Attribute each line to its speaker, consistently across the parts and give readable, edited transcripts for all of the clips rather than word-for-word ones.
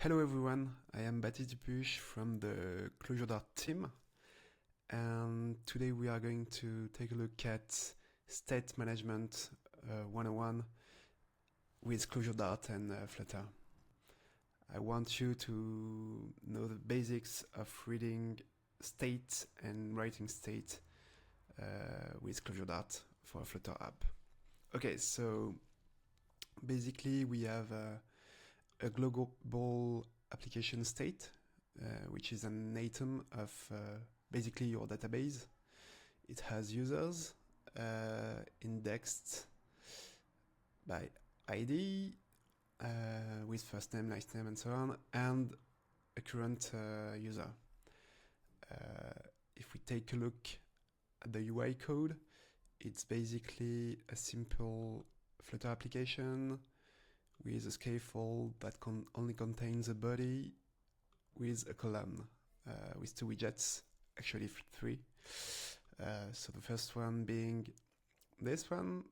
Speaker 1: Hello everyone, I am Baptiste Dupuche from the ClojureDart team, and today we are going to take a look at state management 101 with ClojureDart and Flutter. I want you to know the basics of reading state and writing state with ClojureDart for a Flutter app. Okay, so basically we have a global application state, which is an item of basically your database. It has users indexed by ID, with first name, last name, and so on, and a current user. If we take a look at the UI code, it's basically a simple Flutter application with a scaffold that only contains a body with a column, with two widgets, actually three. So the first one being this one,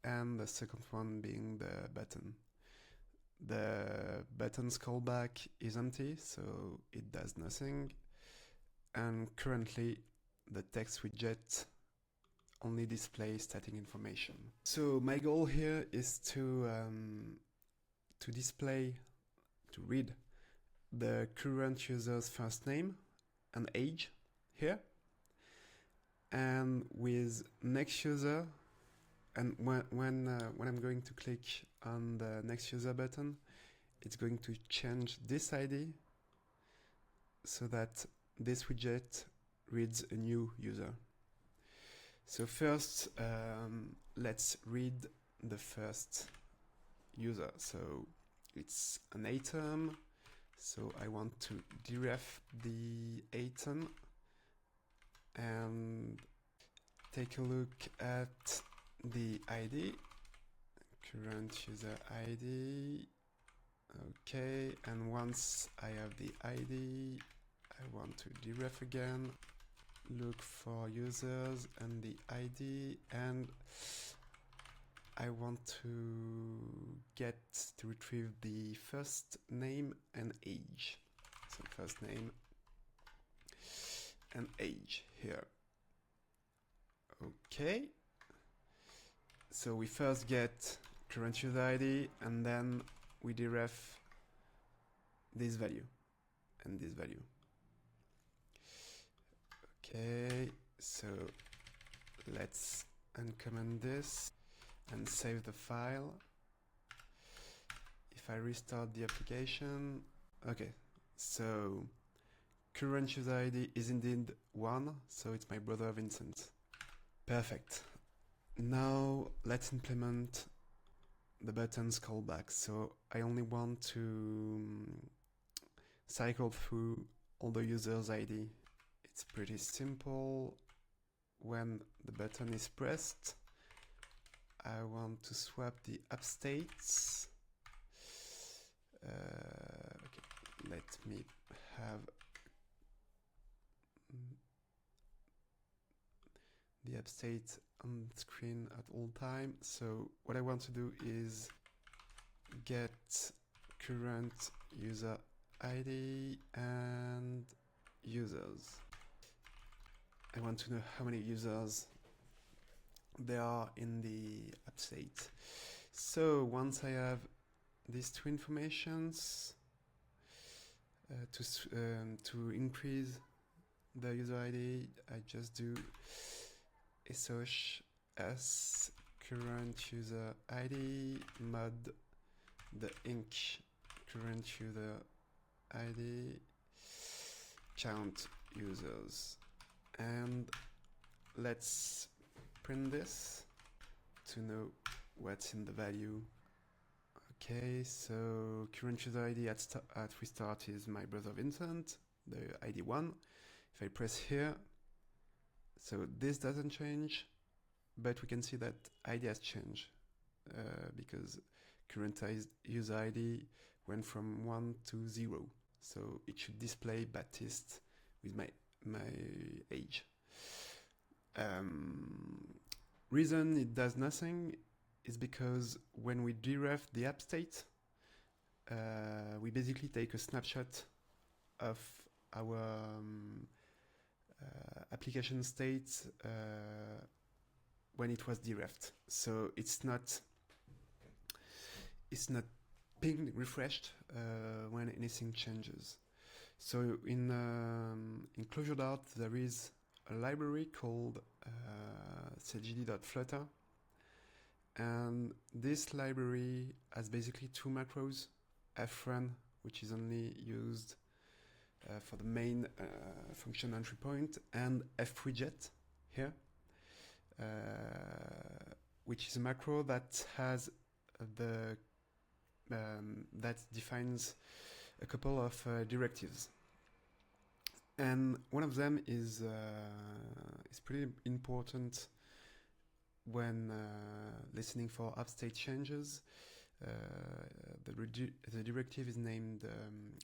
Speaker 1: and the second one being the button. The button's callback is empty, so it does nothing. And currently, the text widget only displays static information. So my goal here is to read the current user's first name and age here, and with next user, and when I'm going to click on the next user button, it's going to change this ID so that this widget reads a new user. So first, let's read the first user. So it's an item, so I want to deref the item and take a look at the ID, current user ID. Okay, and once I have the ID, I want to deref again, look for users and the ID, and I want to retrieve the first name and age. So first name and age here. Okay. So we first get current user ID, and then we deref this value and this value. Okay, so let's uncomment this and save the file. If I restart the application, okay, so current user ID is indeed 1, so it's my brother Vincent. Perfect. Now let's implement the button's callback. So I only want to cycle through all the users' ID. It's pretty simple. When the button is pressed, I want to swap the app states. Okay, let me have the app state on the screen at all time. So what I want to do is get current user ID and users. I want to know how many users there are in the app state. So once I have these two informations, to increase the user ID, I just do sosh s current user ID mod the inc current user ID count users, and let's print this to know what's in the value. Okay, so current user ID at restart is my brother Vincent, the ID 1. If I press here, so this doesn't change, but we can see that ID has changed because current user ID went from 1 to 0. So it should display Baptiste with my age. Reason it does nothing is because when we deref the app state, we basically take a snapshot of our application state when it was derefed. So it's not pinged, refreshed when anything changes. So in ClojureDart there is a library called ClojureDart.Flutter, and this library has basically two macros: frun, which is only used for the main function entry point, and fwidget here, which is a macro that has that defines a couple of directives, and one of them is pretty important when listening for app state changes. The directive is named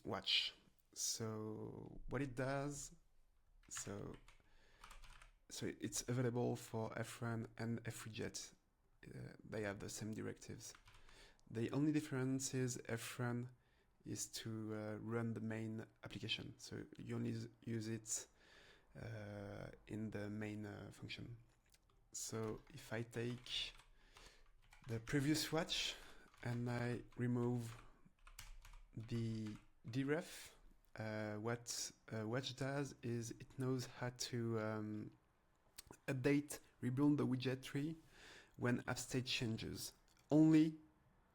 Speaker 1: watch. So what it does, so it's available for frun and fwidget. They have the same directives. The only difference is frun is to run the main application. So you only use it in the main function. So if I take the previous watch and I remove the deref, what watch does is it knows how to update, rebuild the widget tree when app state changes, only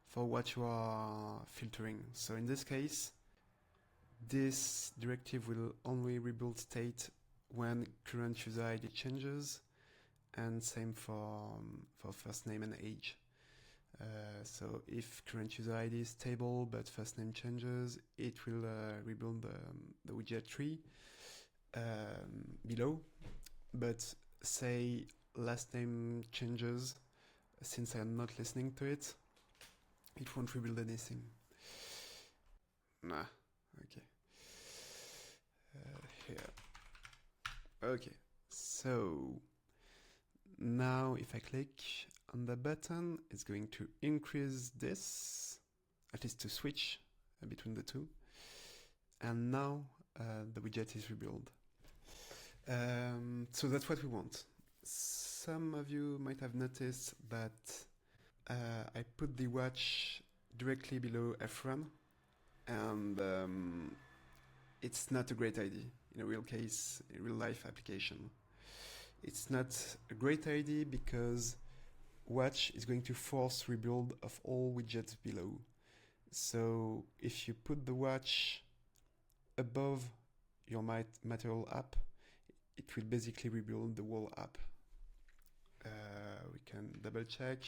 Speaker 1: for what you are filtering. So in this case, this directive will only rebuild state when current user ID changes, and same for first name and age. So if current user ID is stable but first name changes, it will rebuild the widget tree below. But say last name changes, since I'm not listening to it, it won't rebuild anything. Nah, okay. Here. Okay, so now if I click on the button, it's going to increase this, at least to switch between the two. And now the widget is rebuilt. So that's what we want. Some of you might have noticed that I put the watch directly below frun, and it's not a great idea in a real case, a real life application. It's not a great idea because watch is going to force rebuild of all widgets below. So if you put the watch above your material app, it will basically rebuild the whole app. We can double check.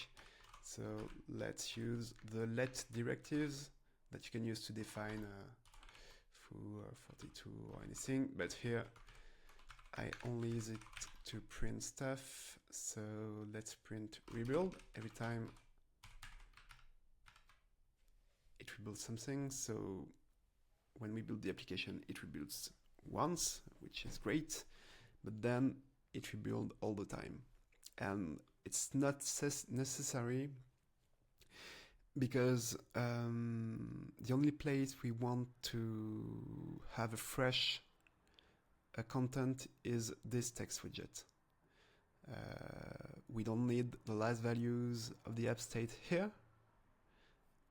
Speaker 1: So let's use the let directives that you can use to define foo42 or anything. But here I only use it to print stuff. So let's print rebuild every time it rebuilds something. So when we build the application, it rebuilds once, which is great, but then it rebuilds all the time. And it's not necessary because the only place we want to have a fresh content is this text widget. We don't need the last values of the app state here,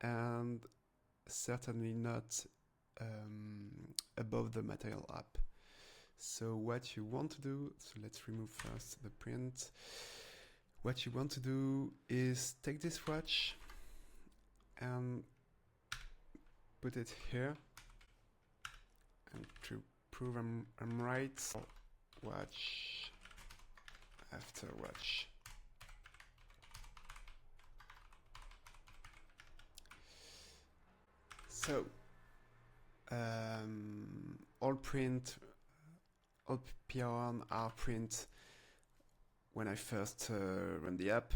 Speaker 1: and certainly not above the material app. So what you want to do, so let's remove first the print. What you want to do is take this watch and put it here, and to prove I'm right, watch after watch. So all PR1 are print when I first run the app.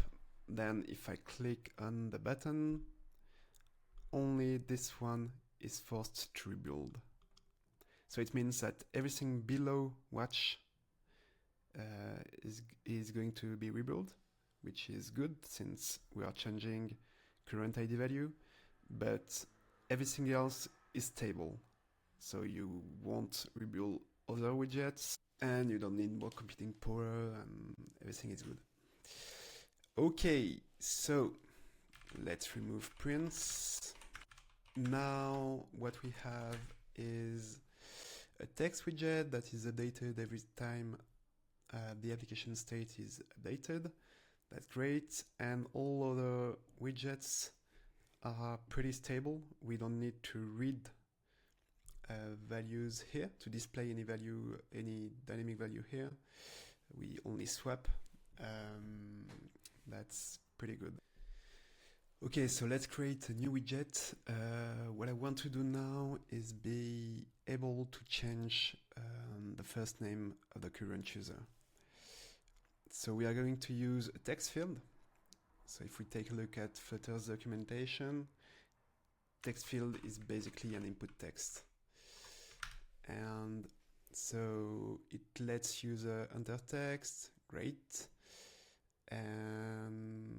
Speaker 1: Then if I click on the button, only this one is forced to rebuild. So it means that everything below watch is going to be rebuilt, which is good since we are changing current ID value, but everything else is stable. So you won't rebuild other widgets, and you don't need more computing power, and everything is good. Okay, so let's remove prints. Now what we have is a text widget that is updated every time the application state is updated. That's great. And all other widgets are pretty stable. We don't need to read values here to display any value, any dynamic value here. We only swap. That's pretty good. Okay, so let's create a new widget. What I want to do now is be able to change the first name of the current user. So we are going to use a text field. So if we take a look at Flutter's documentation, text field is basically an input text. And so it lets user enter text, great. And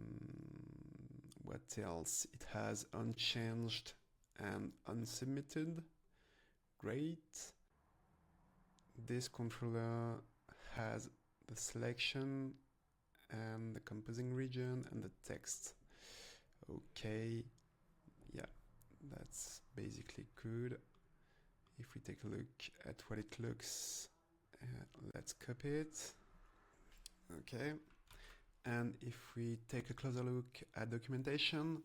Speaker 1: what else? It has unchanged and unsubmitted, great. This controller has the selection and the composing region and the text. Okay, yeah, that's basically good. If we take a look at what it looks, let's copy it. Okay, and if we take a closer look at documentation,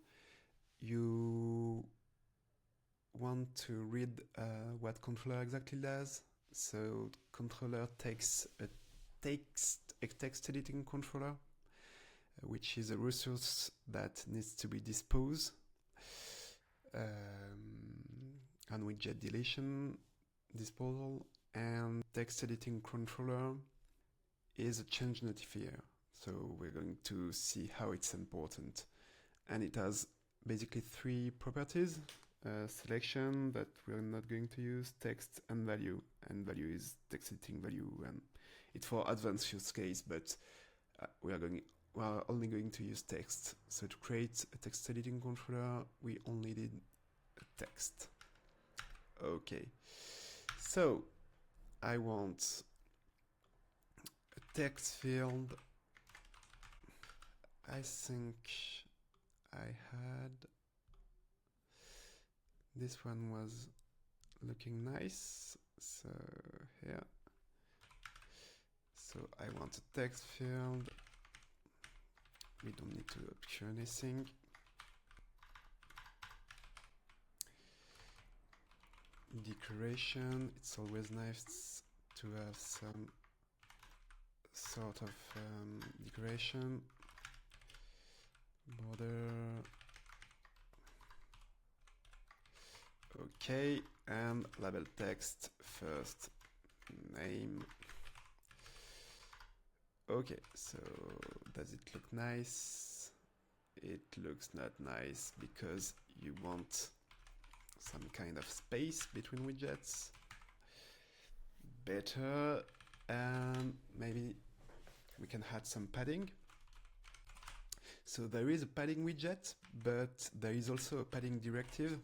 Speaker 1: you want to read what controller exactly does. So controller takes a text editing controller, which is a resource that needs to be disposed, and widget deletion, disposal, and text editing controller is a change notifier. So we're going to see how it's important. And it has basically three properties. Selection that we're not going to use, text, and value. And value is text editing value, and it's for advanced use case, but we are only going to use text. So to create a text editing controller, we only need a text. Okay, so I want a text field. I think I had this one was looking nice, so here. So I want a text field. We don't need to appear anything. Decoration, it's always nice to have some sort of decoration. Border. Okay, and label text first name. Okay, so does it look nice? It looks not nice because you want some kind of space between widgets. Better, and maybe we can add some padding. So there is a padding widget, but there is also a padding directive.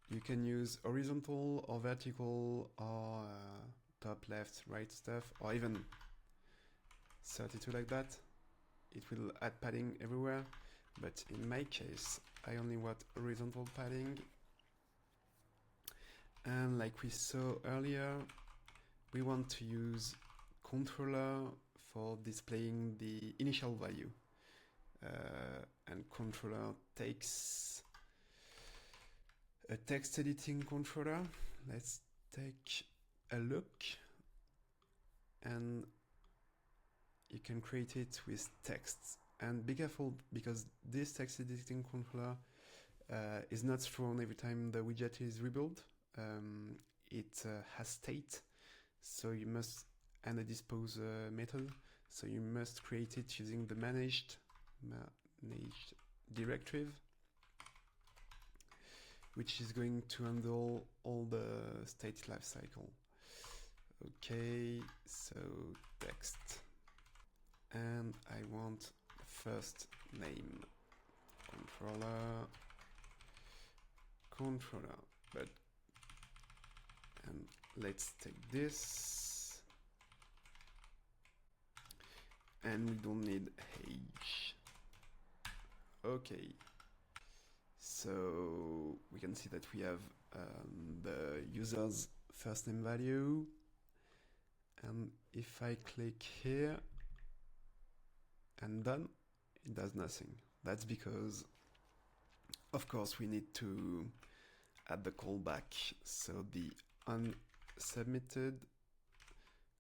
Speaker 1: You can use horizontal or vertical or top, left, right stuff, or even 32 like that. It will add padding everywhere, but in my case, I only want horizontal padding. And like we saw earlier, we want to use controller for displaying the initial value. And controller takes a text editing controller. Let's take a look, and you can create it with text. And be careful, because this text editing controller is not thrown every time the widget is rebuilt. It has state, so you must, and a dispose method, so you must create it using the managed directive, which is going to handle all the state lifecycle. Okay, so text, and I want first name controller, controller, but and let's take this, and we don't need age. Okay, so we can see that we have the user's first name value, and if I click here and done, it does nothing. That's because, of course, we need to add the callback. So the unsubmitted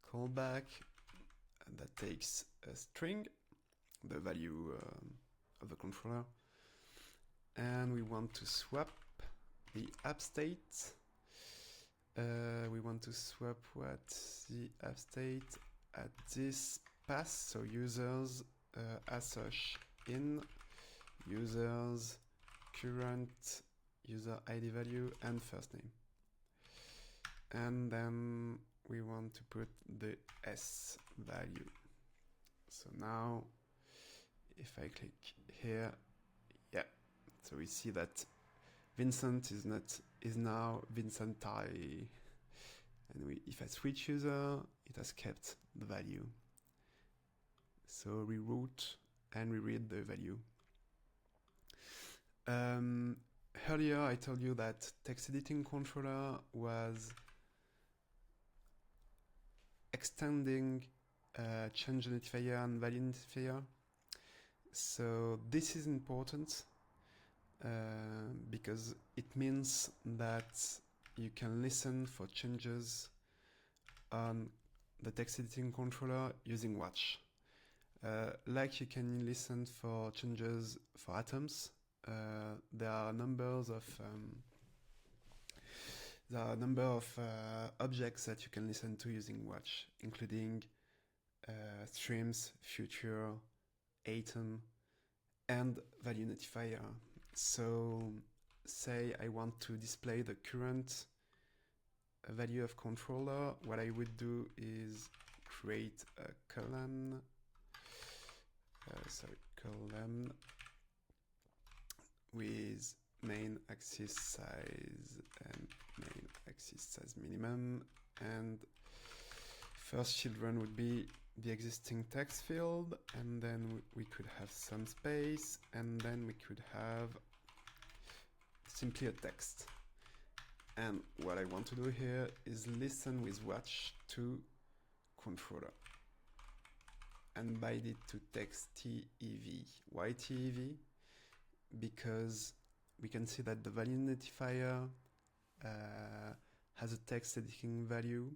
Speaker 1: callback, and that takes a string, the value of the controller, and we want to swap the app state. We want to swap what the app state at this pass, so users as such in users current user ID value and first name, and then we want to put the S value. So now if I click here, yeah, so we see that Vincent is now Vincent I, and if I switch user, it has kept the value. So reroute and reread the value. Earlier I told you that text editing controller was extending change identifier and value identifier. So this is important because it means that you can listen for changes on the text editing controller using watch. Like you can listen for changes for atoms. There are a number of objects that you can listen to using watch, including streams, future, atom, and value identifier. So say I want to display the current value of controller, what I would do is create a column, with main axis size and main axis size minimum, and first children would be the existing text field, and then we could have some space, and then we could have simply a text. And what I want to do here is listen with watch to controller and bind it to text TEV. Why TEV? Because we can see that the value identifier has a text editing value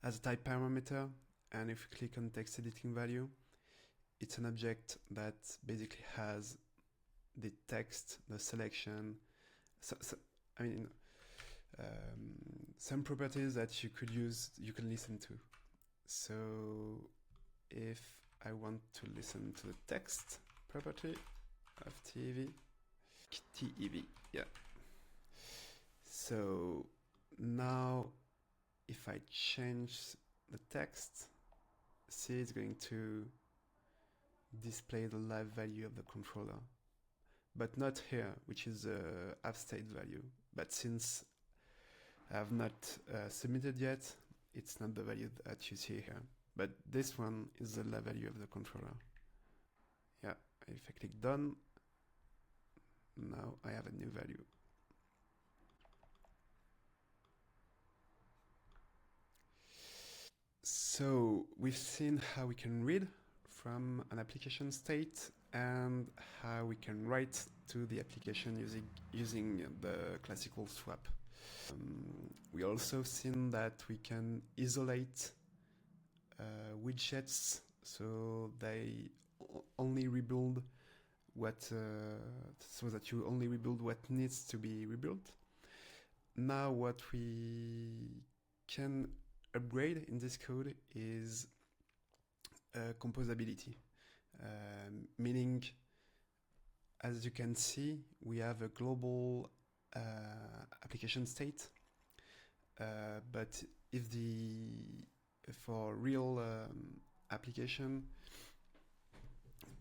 Speaker 1: as a type parameter, and if we click on text editing value, it's an object that basically has the text, the selection, some properties that you could use, you can listen to. So if I want to listen to the text property of TEV, yeah. So now if I change the text, see, it's going to display the live value of the controller, but not here, which is the app state value. But since I have not submitted yet, it's not the value that you see here. But this one is the live value of the controller. Yeah, if I click done, now I have a new value. So we've seen how we can read from an application state and how we can write to the application using the classical swap. We also seen that we can isolate widgets, so they only rebuild so that you only rebuild what needs to be rebuilt. Now what we can upgrade in this code is composability, meaning, as you can see, we have a global application state, but for real application,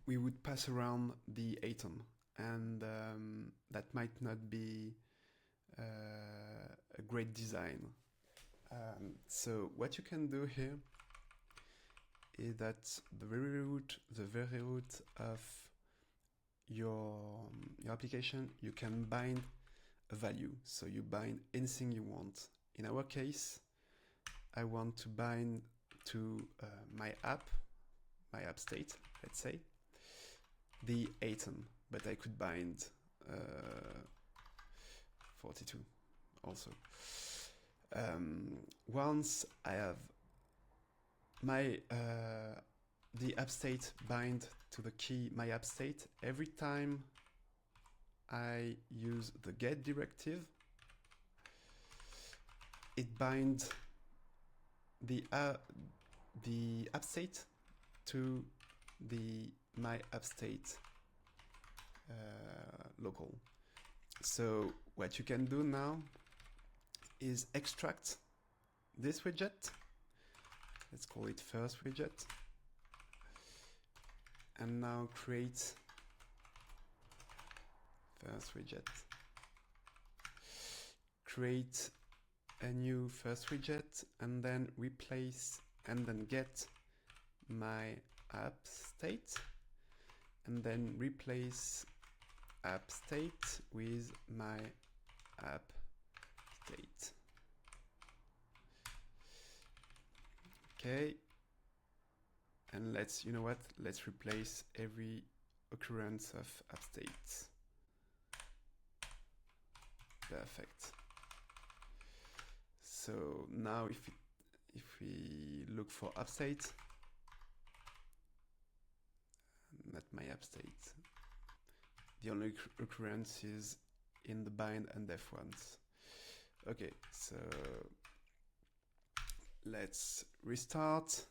Speaker 1: we would pass around the atom. and that might not be a great design. So what you can do here is that the very root of your application, you can bind a value. So you bind anything you want. In our case, I want to bind to my app state, let's say, the atom, but I could bind 42 also. Once I have my the app state bind to the key my app state, every time I use the get directive, it binds the app state to the my app state local. So what you can do now is extract this widget. Let's call it first widget. And now create first widget. Create a new first widget and then replace and then get my app state and then replace app state with my app state. Okay, and let's, you know what, let's replace every occurrence of app states. Perfect. So now if we look for app state, not my app state, the only occurrence is in the bind and def ones. Okay, so let's restart.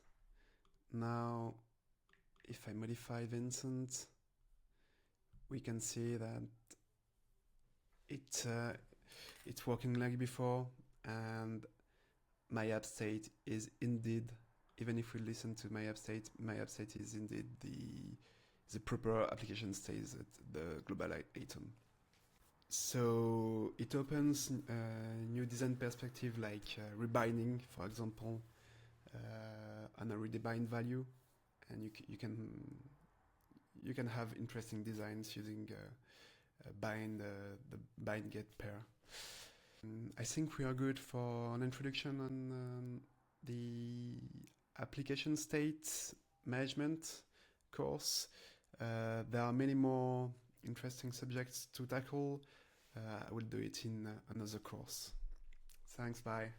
Speaker 1: Now, if I modify Vincent, we can see that it's working like before, and my app state is indeed, even if we listen to my app state is indeed the proper application state at the global atom. So it opens a new design perspective, like rebinding, for example, on a redefined value, and you can have interesting designs using the bind get pair. I think we are good for an introduction on the application state management course. There are many more interesting subjects to tackle. I will do it in another course. Thanks, bye.